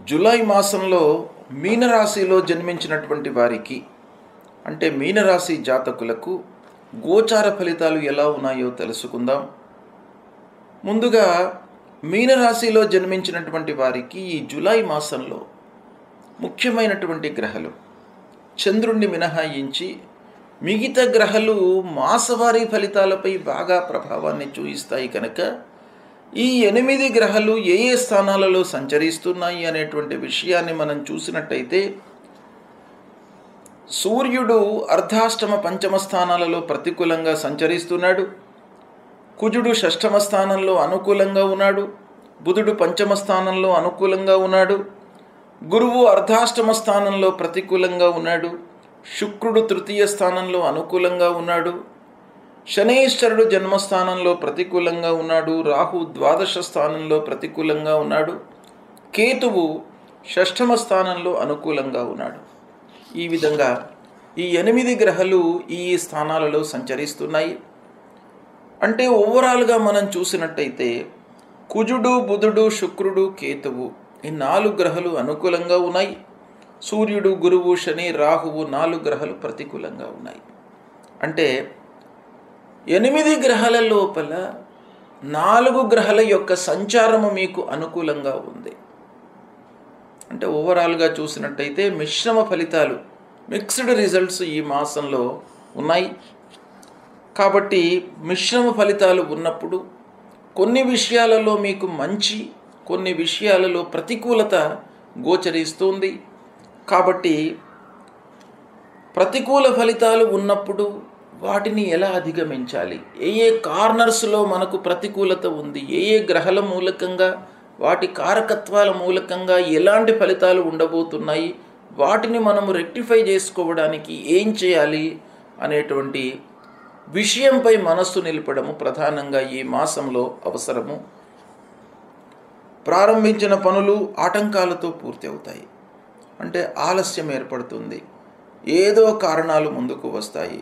July మాసంలో మీనరాశిలో జన్మించినటువంటి వారికి అంటే మీనరాశి జాతకులకు గోచార ఫలితాలు ఎలా ఉన్నాయో తెలుసుకుందాం. ముందుగా మీనరాశిలో జన్మించినటువంటి వారికి ఈ జూలై మాసంలో ముఖ్యమైనటువంటి గ్రహాలు చంద్రుణ్ణి మినహాయించి మిగతా గ్రహాలు మాసవారీ ఫలితాలపై బాగా ప్రభావాన్ని చూపిస్తాయి. కనుక ఈ 8 గ్రహాలు ఏ స్థానాలలో సంచరిస్తున్నాయి అనేటువంటి విషయాన్ని మనం చూసినట్టయితే సూర్యుడు అర్ధాష్టమ పంచమ స్థానాలలో ప్రతికూలంగా సంచరిస్తున్నాడు. కుజుడు షష్ఠమ స్థానంలో అనుకూలంగా ఉన్నాడు. బుధుడు పంచమ స్థానంలో అనుకూలంగా ఉన్నాడు. గురువు అర్ధాష్టమ స్థానంలో ప్రతికూలంగా ఉన్నాడు. శుక్రుడు తృతీయ స్థానంలో అనుకూలంగా ఉన్నాడు. శనీశ్వరుడు జన్మస్థానంలో ప్రతికూలంగా ఉన్నాడు. రాహు ద్వాదశ స్థానంలో ప్రతికూలంగా ఉన్నాడు. కేతువు షష్ఠమ స్థానంలో అనుకూలంగా ఉన్నాడు. ఈ విధంగా ఈ 8 గ్రహాలు ఈ స్థానాలలో సంచరిస్తున్నాయి. అంటే ఓవరాల్గా మనం చూసినట్టయితే కుజుడు, బుధుడు, శుక్రుడు, కేతువు ఈ 4 గ్రహాలు అనుకూలంగా ఉన్నాయి. సూర్యుడు, గురువు, శని, రాహువు 4 గ్రహాలు ప్రతికూలంగా ఉన్నాయి. అంటే 8 గ్రహాల లోపల 4 గ్రహాల యొక్క సంచారము మీకు అనుకూలంగా ఉంది. అంటే ఓవరాల్గా చూసినట్టయితే మిశ్రమ ఫలితాలు, మిక్స్డ్ రిజల్ట్స్ ఈ మాసంలో ఉన్నాయి. కాబట్టి మిశ్రమ ఫలితాలు ఉన్నప్పుడు కొన్ని విషయాలలో మీకు మంచి, కొన్ని విషయాలలో ప్రతికూలత గోచరిస్తుంది. కాబట్టి ప్రతికూల ఫలితాలు ఉన్నప్పుడు వాటిని ఎలా అధిగమించాలి, ఏ కార్నర్స్లో మనకు ప్రతికూలత ఉంది, ఏ గ్రహాల మూలకంగా, వాటి కారకత్వాల మూలకంగా ఎలాంటి ఫలితాలు ఉండబోతున్నాయి, వాటిని మనము రెక్టిఫై చేసుకోవడానికి ఏం చేయాలి అనేటువంటి విషయంపై మనస్సు నిలపడము ప్రధానంగా ఈ మాసంలో అవసరము. ప్రారంభించిన పనులు ఆటంకాలతో పూర్తి అవుతాయి. అంటే ఆలస్యం ఏర్పడుతుంది. ఏదో కారణాలు ముందుకు వస్తాయి.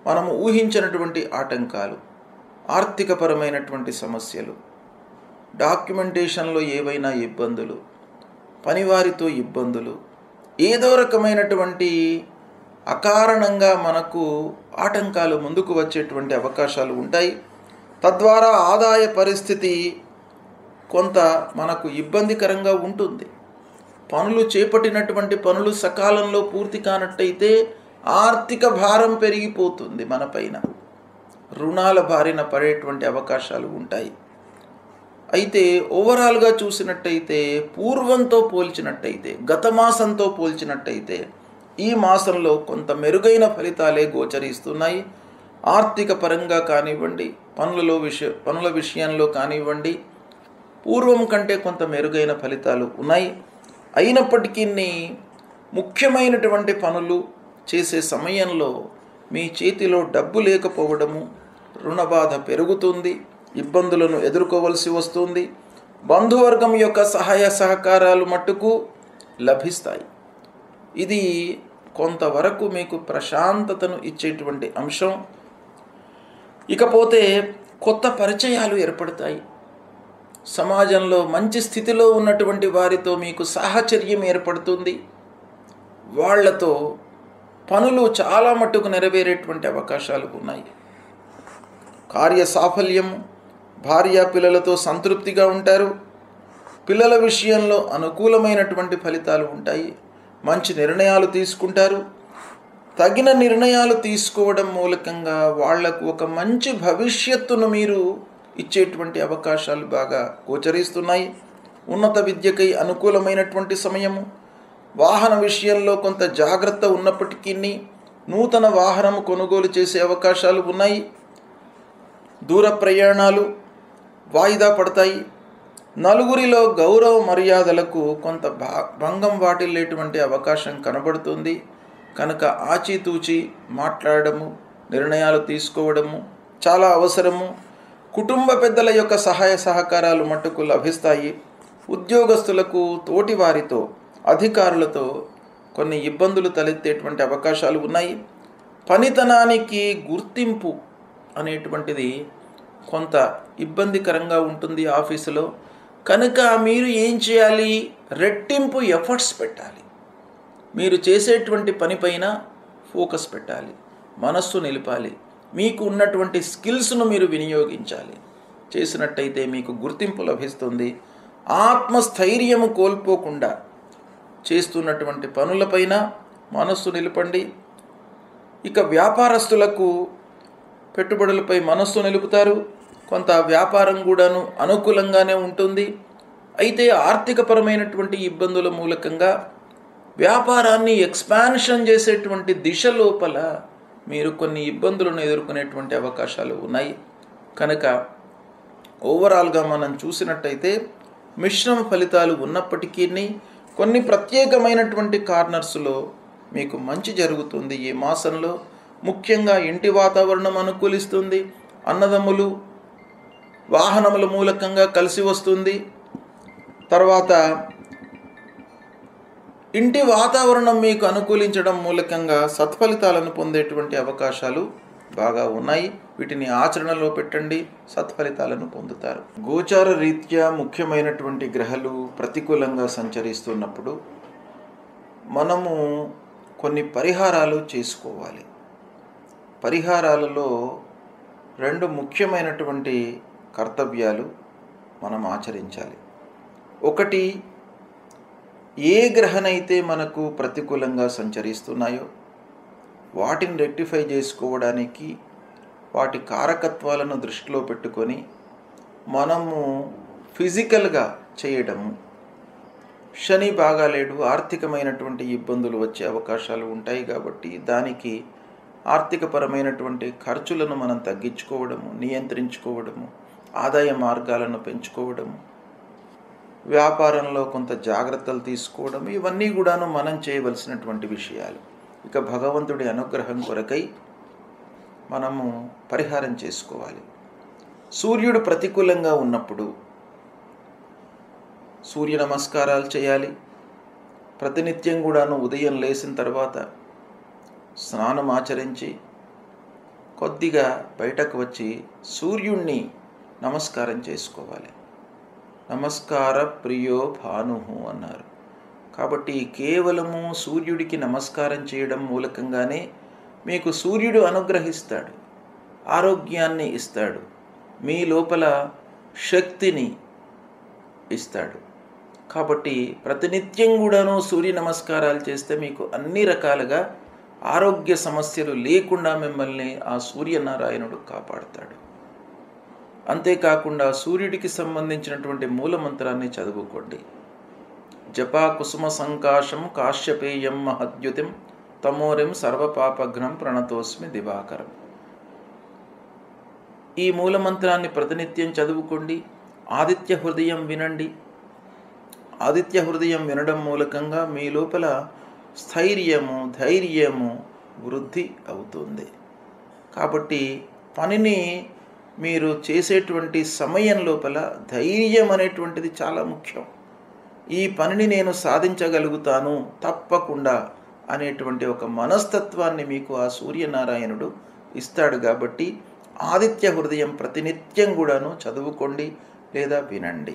మనము ఊహించినటువంటి ఆటంకాలు, ఆర్థికపరమైనటువంటి సమస్యలు, డాక్యుమెంటేషన్లో ఏవైనా ఇబ్బందులు, పనివారితో ఇబ్బందులు, ఏదో రకమైనటువంటి అకారణంగా మనకు ఆటంకాలు ముందుకు వచ్చేటువంటి అవకాశాలు ఉంటాయి. తద్వారా ఆదాయ పరిస్థితి కొంత మనకు ఇబ్బందికరంగా ఉంటుంది. పనులు చేపట్టినటువంటి పనులు సకాలంలో పూర్తి కానట్టయితే ఆర్థిక భారం పెరిగిపోతుంది మన పైన. రుణాల బారిన పడేటువంటి అవకాశాలు ఉంటాయి. అయితే ఓవరాల్గా చూసినట్టయితే పూర్వంతో పోల్చినట్టయితే, గత మాసంతో పోల్చినట్టయితే ఈ మాసంలో కొంత మెరుగైన ఫలితాలే గోచరిస్తున్నాయి. ఆర్థిక పరంగా కానివ్వండి, పనుల విషయంలో కానివ్వండి, పూర్వం కంటే కొంత మెరుగైన ఫలితాలు ఉన్నాయి. అయినప్పటికీ ముఖ్యమైనటువంటి పనులు చేసే సమయంలో మీ చేతిలో డబ్బు లేకపోవడము, రుణబాధ పెరుగుతుంది, ఇబ్బందులను ఎదుర్కోవలసి వస్తుంది. బంధువర్గం యొక్క సహాయ సహకారాలు మట్టుకు లభిస్తాయి. ఇది కొంతవరకు మీకు ప్రశాంతతను ఇచ్చేటువంటి అంశం. ఇకపోతే కొత్త పరిచయాలు ఏర్పడతాయి. సమాజంలో మంచి స్థితిలో ఉన్నటువంటి వారితో మీకు సాహచర్యం ఏర్పడుతుంది. వాళ్లతో పనులు చాలా మట్టుకు నెరవేరేటువంటి అవకాశాలు ఉన్నాయి. కార్య సాఫల్యం, భార్య పిల్లలతో సంతృప్తిగా ఉంటారు. పిల్లల విషయంలో అనుకూలమైనటువంటి ఫలితాలు ఉంటాయి. మంచి నిర్ణయాలు తీసుకుంటారు. తగిన నిర్ణయాలు తీసుకోవడం మూలకంగా వాళ్లకు ఒక మంచి భవిష్యత్తును మీరు ఇచ్చేటువంటి అవకాశాలు బాగా గోచరిస్తున్నాయి. ఉన్నత విద్యకై అనుకూలమైనటువంటి సమయము. వాహన విషయంలో కొంత జాగ్రత్త ఉన్నప్పటికీ నూతన వాహనము కొనుగోలు చేసే అవకాశాలు ఉన్నాయి. దూర ప్రయాణాలు వాయిదా పడతాయి. నలుగురిలో గౌరవ మర్యాదలకు కొంత భంగం వాటిల్లేటువంటి అవకాశం కనబడుతుంది. కనుక ఆచితూచి మాట్లాడము, నిర్ణయాలు తీసుకోవడము చాలా అవసరము. కుటుంబ పెద్దల యొక్క సహాయ సహకారాలు మట్టుకు లభిస్తాయి. ఉద్యోగస్తులకు తోటివారితో, అధికారులతో కొన్ని ఇబ్బందులు తలెత్తేటువంటి అవకాశాలు ఉన్నాయి. పనితనానికి గుర్తింపు అనేటువంటిది కొంత ఇబ్బందికరంగా ఉంటుంది ఆఫీసులో. కనుక మీరు ఏం చేయాలి? రెట్టింపు ఎఫర్ట్స్ పెట్టాలి. మీరు చేసేటువంటి పనిపైన ఫోకస్ పెట్టాలి, మనస్సు నిలపాలి, మీకు ఉన్నటువంటి స్కిల్స్ను మీరు వినియోగించాలి. చేసినట్టయితే మీకు గుర్తింపు లభిస్తుంది. ఆత్మస్థైర్యము కోల్పోకుండా చేస్తున్నటువంటి పనులపైన మనస్సు నిలపండి. ఇక వ్యాపారస్తులకు పెట్టుబడులపై మనస్సు నిలుపుతారు. కొంత వ్యాపారం కూడాను అనుకూలంగానే ఉంటుంది. అయితే ఆర్థికపరమైనటువంటి ఇబ్బందుల మూలకంగా వ్యాపారాన్ని ఎక్స్పాన్షన్ చేసేటువంటి దిశ లోపల మీరు కొన్ని ఇబ్బందులను ఎదుర్కొనేటువంటి అవకాశాలు ఉన్నాయి. కనుక ఓవరాల్గా మనం చూసినట్టయితే మిశ్రమ ఫలితాలు ఉన్నప్పటికీ కొన్ని ప్రత్యేకమైనటువంటి కార్నర్స్లో మీకు మంచి జరుగుతుంది. ఈ మాసంలో ముఖ్యంగా ఇంటి వాతావరణం అనుకూలిస్తుంది. అన్నదమ్ములు వాహనముల మూలకంగా కలిసి వస్తుంది. తర్వాత ఇంటి వాతావరణం మీకు అనుకూలించడం మూలకంగా సత్ఫలితాలను పొందేటువంటి అవకాశాలు బాగా ఉన్నాయి. వీటిని ఆచరణలో పెట్టండి, సత్ఫలితాలను పొందుతారు. గోచార రీత్యా ముఖ్యమైనటువంటి గ్రహాలు ప్రతికూలంగా సంచరిస్తున్నప్పుడు మనము కొన్ని పరిహారాలు చేసుకోవాలి. పరిహారాలలో 2 ముఖ్యమైనటువంటి కర్తవ్యాలు మనం ఆచరించాలి. ఒకటి, ఏ గ్రహనైతే మనకు ప్రతికూలంగా సంచరిస్తున్నాయో వాటిని రెక్టిఫై చేసుకోవడానికి వాటి కారకత్వాలను దృష్టిలో పెట్టుకొని మనము ఫిజికల్గా చేయడము. శని బాగాలేడు, ఆర్థికమైనటువంటి ఇబ్బందులు వచ్చే అవకాశాలు ఉంటాయి కాబట్టి దానికి ఆర్థికపరమైనటువంటి ఖర్చులను మనం తగ్గించుకోవడము, నియంత్రించుకోవడము, ఆదాయ మార్గాలను పెంచుకోవడము, వ్యాపారంలో కొంత జాగ్రత్తలు తీసుకోవడం, ఇవన్నీ కూడాను మనం చేయవలసినటువంటి విషయాలు. ఇక భగవంతుడి అనుగ్రహం కొరకై మనము పరిహారం చేసుకోవాలి. సూర్యుడు ప్రతికూలంగా ఉన్నప్పుడు సూర్య నమస్కారాలు చేయాలి. ప్రతినిత్యం కూడాను ఉదయం లేచిన తర్వాత స్నానం ఆచరించి కొద్దిగా బయటకు వచ్చి సూర్యుణ్ణి నమస్కారం చేసుకోవాలి. నమస్కార ప్రియో భానుహు అన్నారు. కాబట్టి కేవలము సూర్యుడికి నమస్కారం చేయడం మూలకంగానే మీకు సూర్యుడు అనుగ్రహిస్తాడు, ఆరోగ్యాన్ని ఇస్తాడు, మీ లోపల శక్తిని ఇస్తాడు. కాబట్టి ప్రతినిత్యం కూడాను సూర్య నమస్కారాలు చేస్తే మీకు అన్ని రకాలుగా ఆరోగ్య సమస్యలు లేకుండా మిమ్మల్ని ఆ సూర్యనారాయణుడు కాపాడుతాడు. అంతేకాకుండా సూర్యుడికి సంబంధించినటువంటి మూలమంత్రాన్ని చదువుకోండి. జపా కుసుమ సంకాశం కాశ్యపేయం మహద్యుతిం తమోరిం సర్వపాపఘ్నం ప్రణతోస్మి దివాకరం. ఈ మూలమంత్రాన్ని ప్రతినిత్యం చదువుకోండి. ఆదిత్య హృదయం వినండి. ఆదిత్య హృదయం వినడం మూలకంగా మీ లోపల స్థైర్యము, ధైర్యము వృద్ధి అవుతుంది. కాబట్టి పనిని మీరు చేసేటువంటి సమయం లోపల ధైర్యం అనేటువంటిది చాలా ముఖ్యం. ఈ పనిని నేను సాధించగలుగుతాను తప్పకుండా అనేటువంటి ఒక మనస్తత్వాన్ని మీకు ఆ సూర్యనారాయణుడు ఇస్తాడు. కాబట్టి ఆదిత్య హృదయం ప్రతినిత్యం కూడాను చదువుకోండి లేదా వినండి.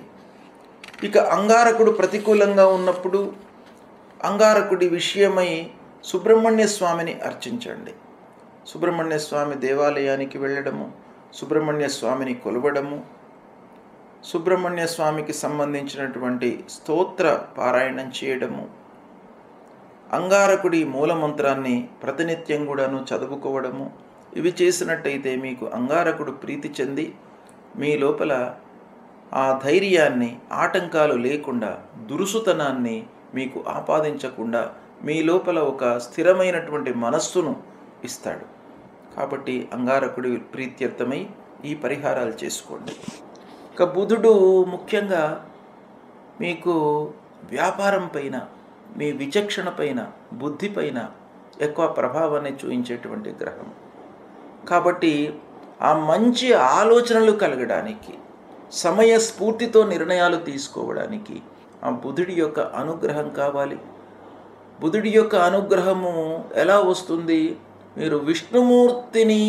ఇక అంగారకుడు ప్రతికూలంగా ఉన్నప్పుడు అంగారకుడి విషయమై సుబ్రహ్మణ్య స్వామిని అర్చించండి. సుబ్రహ్మణ్య స్వామి దేవాలయానికి వెళ్ళడము, సుబ్రహ్మణ్య స్వామిని కొలవడము, సుబ్రహ్మణ్య స్వామికి సంబంధించినటువంటి స్తోత్ర పారాయణం చేయడము, అంగారకుడి మూలమంత్రాన్ని ప్రతినిత్యం కూడాను చదువుకోవడము, ఇవి చేసినట్టయితే మీకు అంగారకుడు ప్రీతి చెంది మీ లోపల ఆ ధైర్యాన్ని, ఆటంకాలు లేకుండా, దురుసుతనాన్ని మీకు ఆపాదించకుండా మీ లోపల ఒక స్థిరమైనటువంటి మనస్సును ఇస్తాడు. కాబట్టి అంగారకుడి ప్రీత్యర్థమై ఈ పరిహారాలు చేసుకోండి. ఇక బుధుడు ముఖ్యంగా మీకు వ్యాపారం పైన, మీ విచక్షణ పైన, బుద్ధి పైన ఎక్కువ ప్రభావాన్ని చూపించేటువంటి గ్రహం. కాబట్టి ఆ మంచి ఆలోచనలు కలగడానికి, సమయస్ఫూర్తితో నిర్ణయాలు తీసుకోవడానికి ఆ బుధుడి యొక్క అనుగ్రహం కావాలి. బుధుడి యొక్క అనుగ్రహము ఎలా వస్తుంది? మీరు విష్ణుమూర్తిని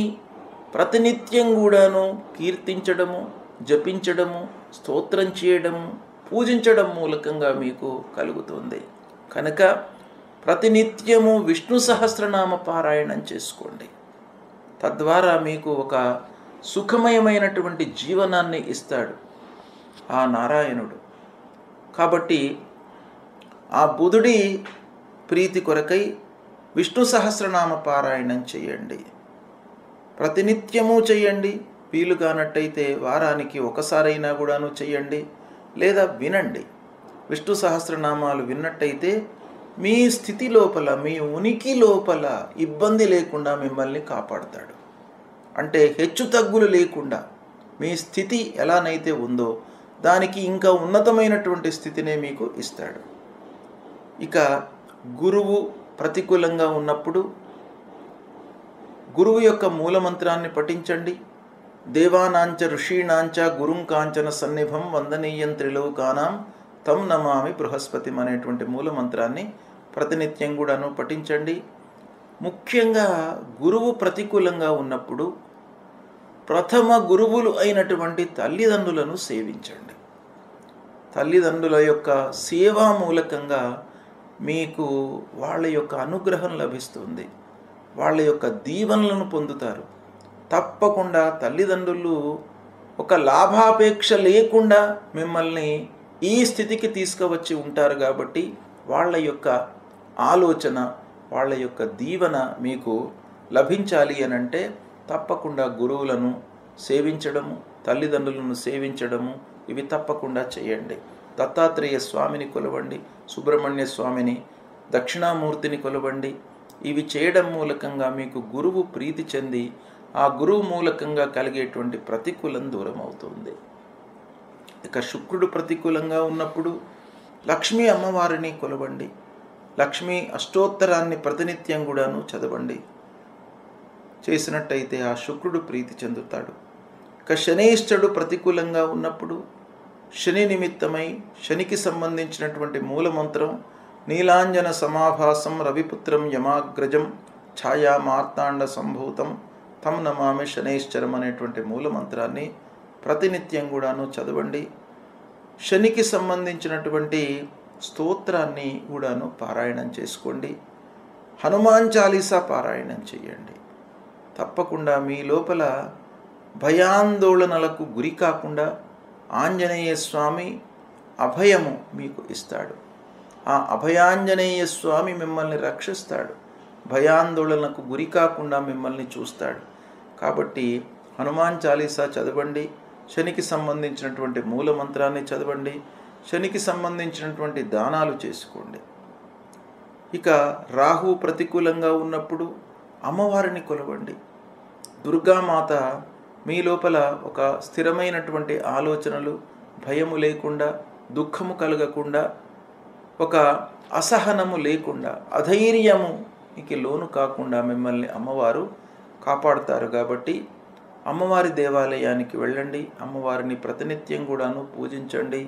ప్రతినిత్యం కూడాను కీర్తించడము, జపించడము, స్తోత్రం చేయడము, పూజించడం మూలకంగా మీకు కలుగుతుంది. కనుక ప్రతినిత్యము విష్ణు సహస్రనామ పారాయణం చేసుకోండి. తద్వారా మీకు ఒక సుఖమయమైనటువంటి జీవనాన్ని ఇస్తాడు ఆ నారాయణుడు. కాబట్టి ఆ బుధుడి ప్రీతి కొరకై విష్ణు సహస్రనామ పారాయణం చేయండి. ప్రతినిత్యము చేయండి. వీలు కానట్టయితే వారానికి ఒకసారైనా కూడాను చేయండి, లేదా వినండి. విష్ణు సహస్రనామాలు విన్నట్టయితే మీ స్థితి లోపల, మీ ఉనికి లోపల ఇబ్బంది లేకుండా మిమ్మల్ని కాపాడతాడు. అంటే హెచ్చు తగ్గులు లేకుండా మీ స్థితి ఎలానైతే ఉందో దానికి ఇంకా ఉన్నతమైనటువంటి స్థితినే మీకు ఇస్తాడు. ఇక గురువు ప్రతికూలంగా ఉన్నప్పుడు గురువు యొక్క మూలమంత్రాన్ని పఠించండి. దేవానాంచ ఋషీణాంచ గురుం కాంచన సన్నిభం వందనీయం త్రిలోకానాం తం నమామి బృహస్పతి అనేటువంటి మూలమంత్రాన్ని ప్రతినిత్యం కూడాను పఠించండి. ముఖ్యంగా గురువు ప్రతికూలంగా ఉన్నప్పుడు ప్రథమ గురువులు అయినటువంటి తల్లిదండ్రులను సేవించండి. తల్లిదండ్రుల యొక్క సేవా మూలకంగా మీకు వాళ్ళ యొక్క అనుగ్రహం లభిస్తుంది, వాళ్ళ యొక్క దీవెనలను పొందుతారు. తప్పకుండా తల్లిదండ్రులు ఒక లాభాపేక్ష లేకుండా మిమ్మల్ని ఈ స్థితికి తీసుకువచ్చి ఉంటారు. కాబట్టి వాళ్ళ యొక్క ఆలోచన, వాళ్ళ యొక్క దీవెన మీకు లభించాలి అనంటే తప్పకుండా గురువులను సేవించడము, తల్లిదండ్రులను సేవించడము ఇవి తప్పకుండా చేయండి. దత్తాత్రేయ స్వామిని కొలవండి, సుబ్రహ్మణ్య స్వామిని, దక్షిణామూర్తిని కొలవండి. ఇవి చేయడం మూలకంగా మీకు గురువు ప్రీతి చెంది ఆ గురువు మూలకంగా కలిగేటువంటి ప్రతికూలం దూరం అవుతుంది. ఇక శుక్రుడు ప్రతికూలంగా ఉన్నప్పుడు లక్ష్మీ అమ్మవారిని కొలవండి. లక్ష్మీ అష్టోత్తరాన్ని ప్రతినిత్యం కూడాను చదవండి. చేసినట్టయితే ఆ శుక్రుడు ప్రీతి చెందుతాడు. ఇక శనీశ్వరుడు ప్రతికూలంగా ఉన్నప్పుడు శని నిమిత్తమై శనికి సంబంధించినటువంటి మూలమంత్రం నీలాంజన సమాభాసం రవిపుత్రం యమాగ్రజం ఛాయా మార్తాండ సంభూతం తం నమామి శనైశ్చరం అనేటువంటి మూలమంత్రాన్ని ప్రతినిత్యం కూడాను చదవండి. శనికి సంబంధించినటువంటి స్తోత్రాన్ని కూడాను పారాయణం చేసుకోండి. హనుమాన్ చాలీసా పారాయణం చేయండి. తప్పకుండా మీ లోపల భయాందోళనలకు గురి కాకుండా ఆంజనేయ స్వామి అభయము మీకు ఇస్తాడు. ఆ అభయాంజనేయ స్వామి మిమ్మల్ని రక్షిస్తాడు, భయాందోళనకు గురి కాకుండా మిమ్మల్ని చూస్తాడు. కాబట్టి హనుమాన్ చాలీసా చదవండి. శనికి సంబంధించినటువంటి మూలమంత్రాన్ని చదవండి. శనికి సంబంధించినటువంటి దానాలు చేసుకోండి. ఇక రాహు ప్రతికూలంగా ఉన్నప్పుడు అమ్మవారిని కొలవండి. దుర్గామాత మీ లోపల ఒక స్థిరమైనటువంటి ఆలోచనలు, భయము లేకుండా, దుఃఖము కలగకుండా, ఒక అసహనము లేకుండా, అధైర్యముకి లోను కాకుండా మిమ్మల్ని అమ్మవారు కాపాడుతారు. కాబట్టి అమ్మవారి దేవాలయానికి వెళ్ళండి. అమ్మవారిని ప్రతినిత్యం కూడాను పూజించండి.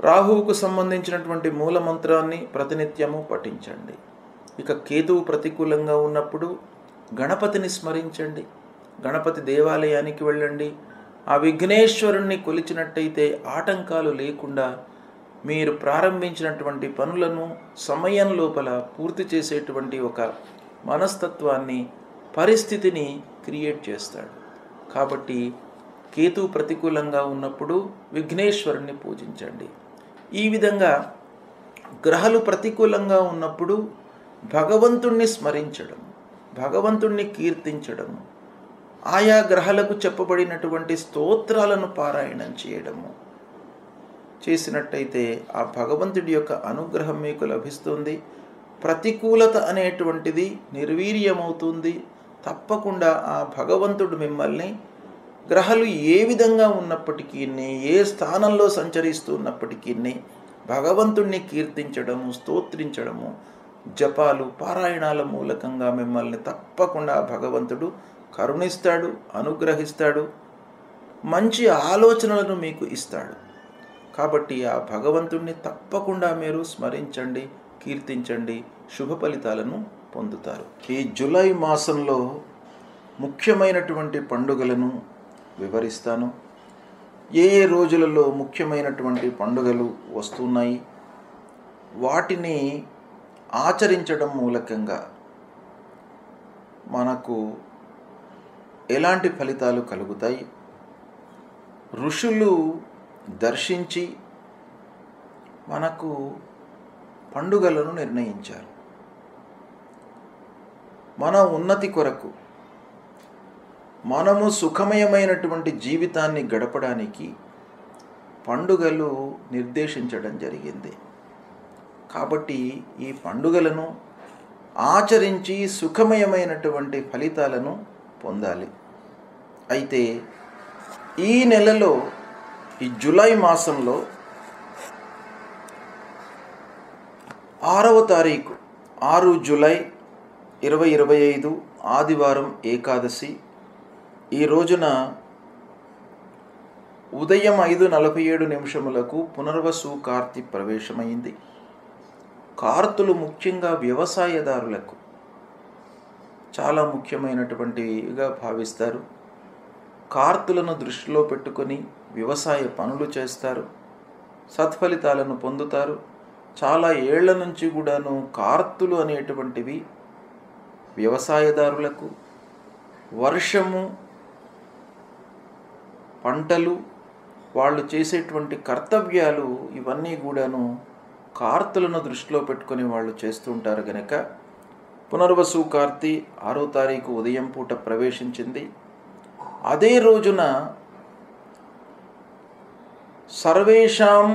రాహువుకు సంబంధించినటువంటి మూలమంత్రాన్ని ప్రతినిత్యము పఠించండి. ఇక కేతువు ప్రతికూలంగా ఉన్నప్పుడు గణపతిని స్మరించండి. గణపతి దేవాలయానికి వెళ్ళండి. ఆ విఘ్నేశ్వరుణ్ణి కొలిచినట్టయితే ఆటంకాలు లేకుండా మీరు ప్రారంభించినటువంటి పనులను సమయం లోపల పూర్తి చేసేటువంటి ఒక మనస్తత్వాన్ని, పరిస్థితిని క్రియేట్ చేస్తాడు. కాబట్టి కేతు ప్రతికూలంగా ఉన్నప్పుడు విఘ్నేశ్వరుణ్ణి పూజించండి. ఈ విధంగా గ్రహాలు ప్రతికూలంగా ఉన్నప్పుడు భగవంతుణ్ణి స్మరించడం, భగవంతుణ్ణి కీర్తించడం, ఆయా గ్రహాలకు చెప్పబడినటువంటి స్తోత్రాలను పారాయణం చేయడము చేసినట్టయితే ఆ భగవంతుడి యొక్క అనుగ్రహం మీకు లభిస్తుంది. ప్రతికూలత అనేటువంటిది నిర్వీర్యమవుతుంది. తప్పకుండా ఆ భగవంతుడు మిమ్మల్ని గ్రహాలు ఏ విధంగా ఉన్నప్పటికీ, ఏ స్థానంలో సంచరిస్తున్నప్పటికీ భగవంతుణ్ణి కీర్తించడము, స్తోత్రించడము, జపాలు, పారాయణాల మూలకంగా మిమ్మల్ని తప్పకుండా భగవంతుడు కరుణిస్తాడు, అనుగ్రహిస్తాడు, మంచి ఆలోచనలను మీకు ఇస్తాడు. కాబట్టి ఆ భగవంతుణ్ణి తప్పకుండా మీరు స్మరించండి, కీర్తించండి, శుభ ఫలితాలను పొందుతారు. ఈ జూలై మాసంలో ముఖ్యమైనటువంటి పండుగలను వివరిస్తాను. ఏ ఏ రోజులలో ముఖ్యమైనటువంటి పండుగలు వస్తున్నాయి, వాటిని ఆచరించడం మూలకంగా మనకు ఎలాంటి ఫలితాలు కలుగుతాయి, ఋషులు దర్శించి మనకు పండుగలను నిర్ణయించారు. మన ఉన్నతి కొరకు, మనము సుఖమయమైనటువంటి జీవితాన్ని గడపడానికి పండుగలు నిర్దేశించడం జరిగింది. కాబట్టి ఈ పండుగలను ఆచరించి సుఖమయమైనటువంటి ఫలితాలను పొందాలి. అయితే ఈ నెలలో, ఈ జూలై మాసంలో 6వ తారీఖు 6 జూలై 2025 ఆదివారం ఏకాదశి. ఈ రోజున ఉదయం 5:47 పునర్వసు కార్తీ ప్రవేశమైంది. కార్తులు ముఖ్యంగా వ్యవసాయదారులకు చాలా ముఖ్యమైనటువంటివిగా భావిస్తారు. కార్తులను దృష్టిలో పెట్టుకొని వ్యవసాయ పనులు చేస్తారు, సత్ఫలితాలను పొందుతారు. చాలా ఏళ్ల నుంచి కూడాను కార్తులు అనేటువంటివి వ్యవసాయదారులకు వర్షము, పంటలు, వాళ్ళు చేసేటువంటి కర్తవ్యాలు ఇవన్నీ కూడాను కార్తులను దృష్టిలో పెట్టుకొని వాళ్ళు చేస్తుంటారు. గనక పునర్వసు కార్తీ 6వ తారీఖు ఉదయం పూట ప్రవేశించింది. అదే రోజున సర్వేషాం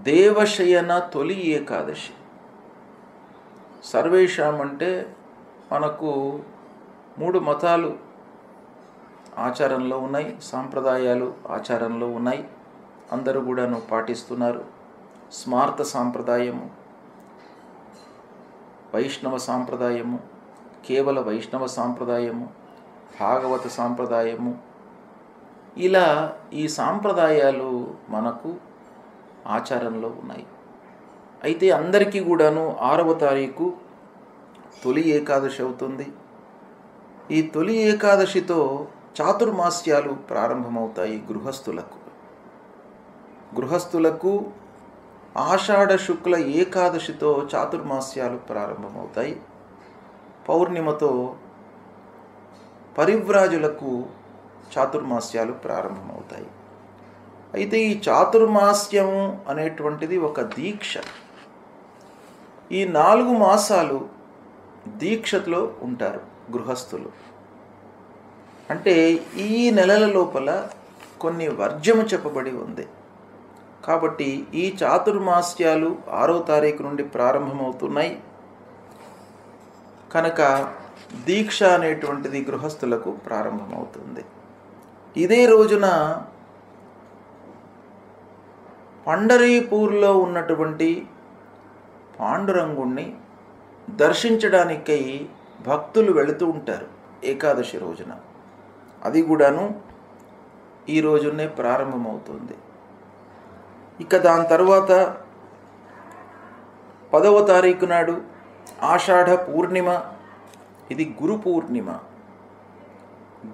దేవశయన తొలి ఏకాదశి. సర్వేషాం అంటే మనకు 3 మతాలు ఆచారంలో ఉన్నాయి, సాంప్రదాయాలు ఆచారంలో ఉన్నాయి, అందరూ కూడాను పాటిస్తున్నారు. స్మార్త సాంప్రదాయము, వైష్ణవ సాంప్రదాయము, కేవల వైష్ణవ సాంప్రదాయము, భాగవత సాంప్రదాయము, ఇలా ఈ సాంప్రదాయాలు మనకు ఆచారంలో ఉన్నాయి. అయితే అందరికీ కూడాను 6వ తారీఖు తొలి ఏకాదశి అవుతుంది. ఈ తొలి ఏకాదశితో చాతుర్మాస్యాలు ప్రారంభమవుతాయి. గృహస్థులకు ఆషాఢ శుక్ల ఏకాదశితో చాతుర్మాస్యాలు ప్రారంభమవుతాయి. పౌర్ణిమతో పరివ్రాజులకు చాతుర్మాస్యాలు ప్రారంభమవుతాయి. అయితే ఈ చాతుర్మాస్యము అనేటువంటిది ఒక దీక్ష. ఈ 4 మాసాలు దీక్షలో ఉంటారు గృహస్థులు. అంటే ఈ నెలల లోపల కొన్ని వర్జ్యము చెప్పబడి ఉంది. కాబట్టి ఈ చాతుర్మాస్యాలు 6వ తారీఖు నుండి ప్రారంభమవుతున్నాయి కనుక దీక్ష అనేటువంటిది గృహస్థులకు ప్రారంభమవుతుంది. ఇదే రోజున పండరీపూర్లో ఉన్నటువంటి పాండురంగుణ్ణి దర్శించడానికై భక్తులు వెళుతూ ఉంటారు ఏకాదశి రోజున. అది కూడాను ఈ రోజునే ప్రారంభమవుతుంది. ఇక దాని తర్వాత 10వ తారీఖు నాడు ఆషాఢ పూర్ణిమ. ఇది గురు పూర్ణిమ.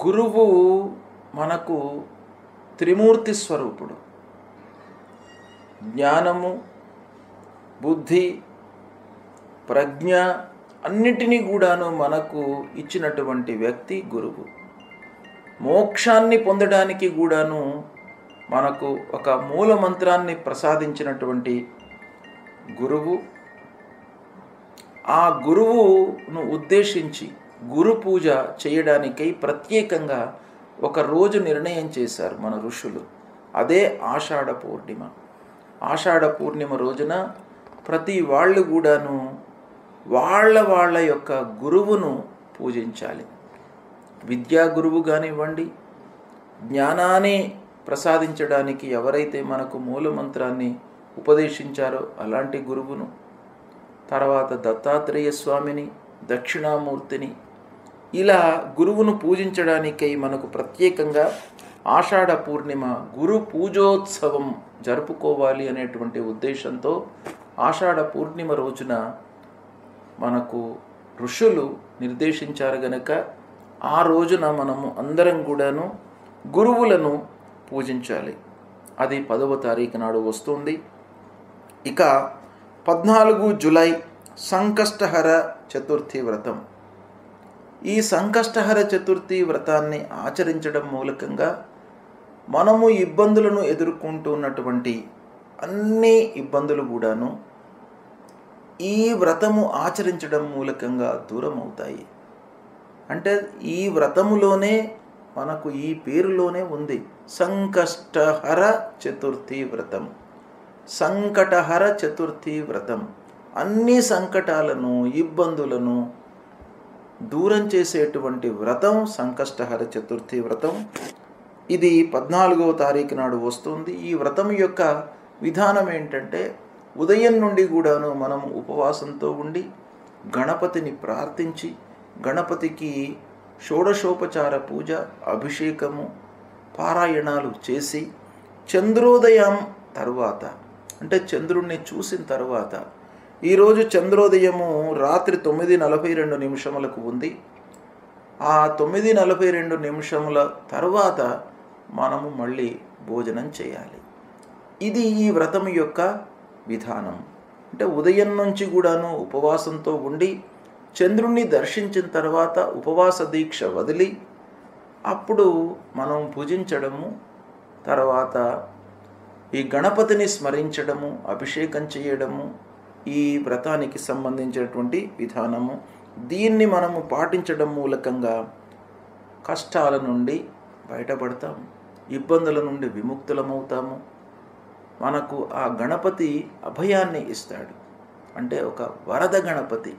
గురువు మనకు త్రిమూర్తి స్వరూపుడు. జ్ఞానము, బుద్ధి, ప్రజ్ఞ అన్నిటినీ కూడాను మనకు ఇచ్చినటువంటి వ్యక్తి గురువు. మోక్షాన్ని పొందడానికి కూడాను మనకు ఒక మూల మంత్రాన్ని ప్రసాదించినటువంటి గురువు. ఆ గురువును ఉద్దేశించి గురు పూజ చేయడానికై ప్రత్యేకంగా ఒక రోజు నిర్ణయం చేశారు మన ఋషులు. అదే ఆషాఢ పూర్ణిమ. ఆషాఢ పూర్ణిమ రోజున ప్రతి వాళ్ళు కూడాను వాళ్ళ యొక్క గురువును పూజించాలి. విద్యా గురువు కానివ్వండి, జ్ఞానాన్ని ప్రసాదించడానికి ఎవరైతే మనకు మూలమంత్రాన్ని ఉపదేశించారో అలాంటి గురువును, తర్వాత దత్తాత్రేయ స్వామిని, దక్షిణామూర్తిని, ఇలా గురువును పూజించడానికై మనకు ప్రత్యేకంగా ఆషాఢ పూర్ణిమ గురు పూజోత్సవం జరుపుకోవాలి అనేటువంటి ఉద్దేశంతో ఆషాఢ పూర్ణిమ రోజున మనకు ఋషులు నిర్దేశించారు గనక ఆ రోజున మనము అందరం కూడాను గురువులను పూజించాలి. అది 10వ తారీఖు నాడు వస్తుంది. ఇక 14 జూలై సంకష్టహర చతుర్థి వ్రతం. ఈ సంకష్టహర చతుర్థి వ్రతాన్ని ఆచరించడం మూలకంగా మనము ఇబ్బందులను ఎదుర్కొంటున్నటువంటి అన్ని ఇబ్బందులు కూడాను ఈ వ్రతము ఆచరించడం మూలకంగా దూరం అవుతాయి. అంటే ఈ వ్రతములోనే మనకు ఈ పేరులోనే ఉంది సంకష్టహర చతుర్థి వ్రతం. సంకటహర చతుర్థి వ్రతం అన్ని సంకటాలను ఇబ్బందులను దూరం చేసేటువంటి వ్రతం సంకష్టహర చతుర్థి వ్రతం. ఇది 14వ తారీఖు నాడు వస్తుంది. ఈ వ్రతం యొక్క విధానం ఏంటంటే ఉదయం నుండి కూడాను మనం ఉపవాసంతో ఉండి గణపతిని ప్రార్థించి గణపతికి షోడశోపచార పూజ, అభిషేకము, పారాయణాలు చేసి చంద్రోదయం తర్వాత అంటే చంద్రుణ్ణి చూసిన తర్వాత, ఈరోజు చంద్రోదయము రాత్రి 9:42 ఉంది. ఆ 9:42 తర్వాత మనము మళ్ళీ భోజనం చేయాలి. ఇది ఈ వ్రతం యొక్క విధానం. అంటే ఉదయం నుంచి కూడాను ఉపవాసంతో ఉండి చంద్రుణ్ణి దర్శించిన తర్వాత ఉపవాస దీక్ష వదిలి అప్పుడు మనం భుజించడము, తర్వాత ఈ గణపతిని స్మరించడము, అభిషేకం చేయడము ఈ వ్రతానికి సంబంధించినటువంటి విధానము. దీన్ని మనము పాటించడం మూలకంగా కష్టాల నుండి బయటపడతాము, ఇబ్బందుల నుండి విముక్తులమవుతాము. మనకు ఆ గణపతి అభయాన్ని ఇస్తాడు. అంటే ఒక వరద గణపతి,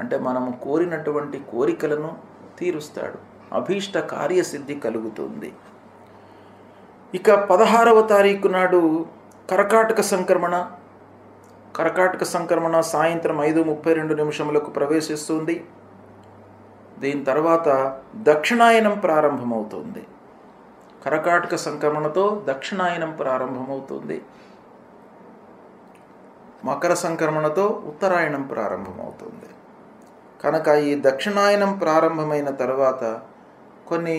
అంటే మనము కోరినటువంటి కోరికలను తీరుస్తాడు, అభీష్ట కార్యసిద్ధి కలుగుతుంది. ఇక 16వ తారీఖు నాడు కర్కాటక సంక్రమణ సాయంత్రం 5:32 ప్రవేశిస్తుంది. దీని తర్వాత దక్షిణాయనం ప్రారంభమవుతుంది. కర్కాటక సంక్రమణతో దక్షిణాయనం ప్రారంభమవుతుంది. మకర సంక్రమణతో ఉత్తరాయణం ప్రారంభమవుతుంది. కనుక ఈ దక్షిణాయనం ప్రారంభమైన తర్వాత కొన్ని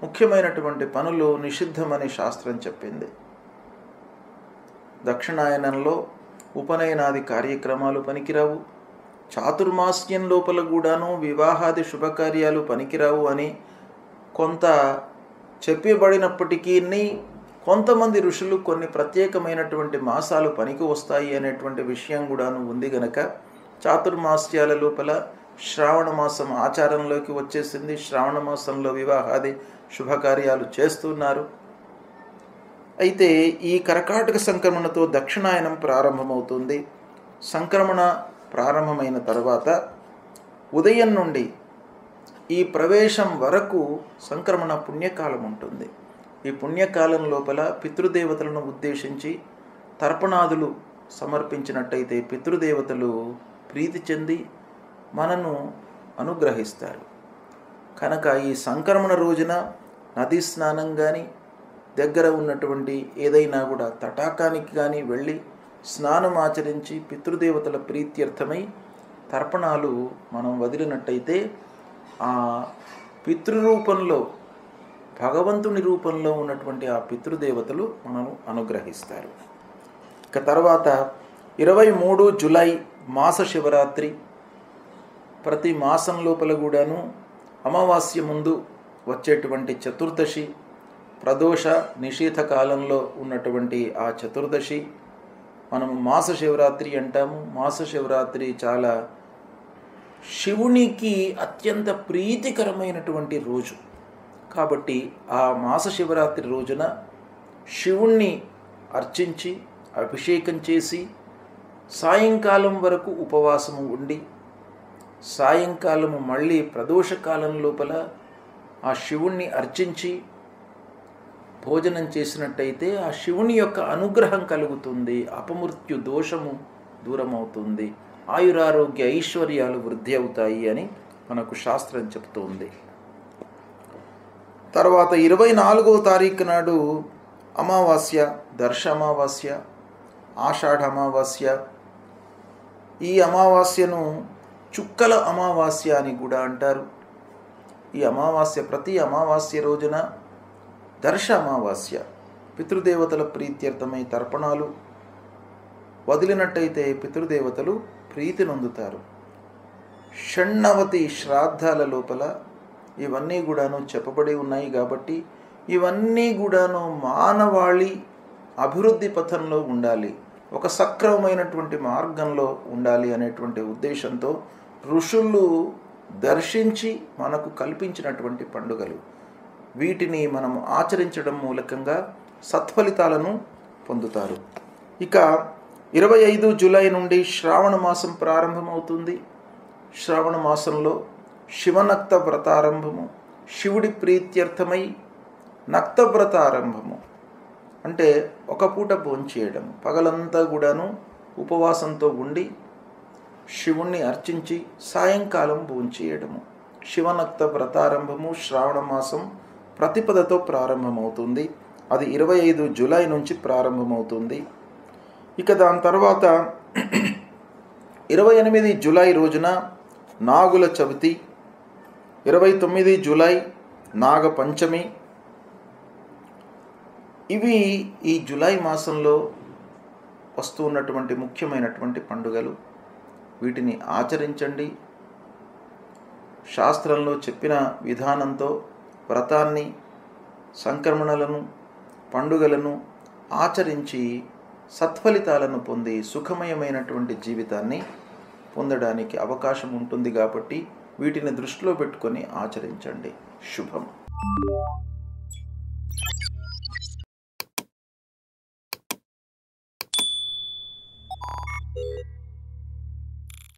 ముఖ్యమైనటువంటి పనులు నిషిద్ధమని శాస్త్రం చెప్పింది. దక్షిణాయనంలో ఉపనయనాది కార్యక్రమాలు పనికిరావు, చాతుర్మాస్యం లోపల కూడాను వివాహాది శుభకార్యాలు పనికిరావు అని కొంత చెప్పబడినప్పటికీ కొంతమంది ఋషులు కొన్ని ప్రత్యేకమైనటువంటి మాసాలు పనికి వస్తాయి అనేటువంటి విషయం కూడాను ఉంది. గనక చాతుర్మాస్యాల లోపల శ్రావణ మాసం ఆచారంలోకి వచ్చేసింది. శ్రావణ మాసంలో వివాహాది శుభకార్యాలు చేస్తున్నారు. అయితే ఈ కర్కాటక సంక్రమణతో దక్షిణాయనం ప్రారంభమవుతుంది. సంక్రమణ ప్రారంభమైన తర్వాత ఉదయం నుండి ఈ ప్రవేశం వరకు సంక్రమణ పుణ్యకాలం ఉంటుంది. ఈ పుణ్యకాలం లోపల పితృదేవతలను ఉద్దేశించి తర్పణాదులు సమర్పించినట్టయితే పితృదేవతలు ప్రీతి చెంది మనను అనుగ్రహిస్తారు. కనుక ఈ సంక్రమణ రోజున నదీ స్నానం కానీ దగ్గర ఉన్నటువంటి ఏదైనా కూడా తటాకానికి కానీ వెళ్ళి స్నానం ఆచరించి పితృదేవతల ప్రీత్యర్థమై తర్పణాలు మనం వదిలినట్టయితే ఆ పితృరూపంలో భగవంతుని రూపంలో ఉన్నటువంటి ఆ పితృదేవతలు మనను అనుగ్రహిస్తారు. ఇక తర్వాత 23 జూలై మాస శివరాత్రి. ప్రతి మాసం లోపల కూడాను అమావాస్య ముందు వచ్చేటువంటి చతుర్దశి, ప్రదోష నిషేధ కాలంలో ఉన్నటువంటి ఆ చతుర్దశి మనం మాస శివరాత్రి అంటాము. మాస శివరాత్రి చాలా శివునికి అత్యంత ప్రీతికరమైనటువంటి రోజు. కాబట్టి ఆ మాస శివరాత్రి రోజున శివుణ్ణి అర్చించి అభిషేకం చేసి సాయంకాలం వరకు ఉపవాసము ఉండి సాయంకాలము మళ్ళీ ప్రదోషకాలం లోపల ఆ శివుణ్ణి అర్చించి భోజనం చేసినట్టయితే ఆ శివుని యొక్క అనుగ్రహం కలుగుతుంది, అపమృత్యు దోషము దూరమవుతుంది, ఆయురారోగ్య ఐశ్వర్యాలు వృద్ధి అవుతాయి అని మనకు శాస్త్రం చెప్తుంది. తర్వాత 24వ తారీఖు నాడు అమావాస్య, దర్శ అమావాస్య, ఆషాఢ అమావాస్య. ఈ అమావాస్యను చుక్కల అమావాస్య అని కూడా అంటారు. ఈ అమావాస్య ప్రతి అమావాస్య రోజున దర్శ అమావాస్య పితృదేవతల ప్రీత్యర్థమై తర్పణాలు వదిలినట్టయితే పితృదేవతలు ప్రీతి నొందుతారు. షణ్ణవతి శ్రాద్ధాల లోపల ఇవన్నీ కూడాను చెప్పబడి ఉన్నాయి కాబట్టి ఇవన్నీ కూడాను మానవాళి అభివృద్ధి పథంలో ఉండాలి, ఒక సక్రమమైనటువంటి మార్గంలో ఉండాలి అనేటువంటి ఉద్దేశంతో ఋషులు దర్శించి మనకు కల్పించినటువంటి పండుగలు. వీటిని మనం ఆచరించడం మూలకంగా సత్ఫలితాలను పొందుతారు. ఇక 25 జూలై నుండి శ్రావణ మాసం ప్రారంభమవుతుంది. శ్రావణ మాసంలో శివనక్త వ్రతారంభము, శివుడి ప్రీత్యర్థమై నక్త వ్రతారంభము అంటే ఒక పూట భోంచేయడం, పగలంతా కూడాను ఉపవాసంతో ఉండి శివుణ్ణి అర్చించి సాయంకాలం భోంచేయడము. శివనక్త వ్రతారంభము శ్రావణ మాసం ప్రతిపదతో ప్రారంభమవుతుంది. అది 25 జూలై నుంచి ప్రారంభమవుతుంది. ఇక దాని తర్వాత 28 జూలై రోజున నాగుల చవితి, 29 జూలై నాగ పంచమి. ఇవి ఈ జూలై మాసంలో వస్తూ ఉన్నటువంటి ముఖ్యమైనటువంటి పండుగలు. వీటిని ఆచరించండి. శాస్త్రంలో చెప్పిన విధానంతో వ్రతాన్ని, సంక్రమణలను, పండుగలను ఆచరించి సత్ఫలితాలను పొంది సుఖమయమైనటువంటి జీవితాన్ని పొందడానికి అవకాశం ఉంటుంది కాబట్టి వీటిని దృష్టిలో పెట్టుకొని ఆచరించండి. శుభం.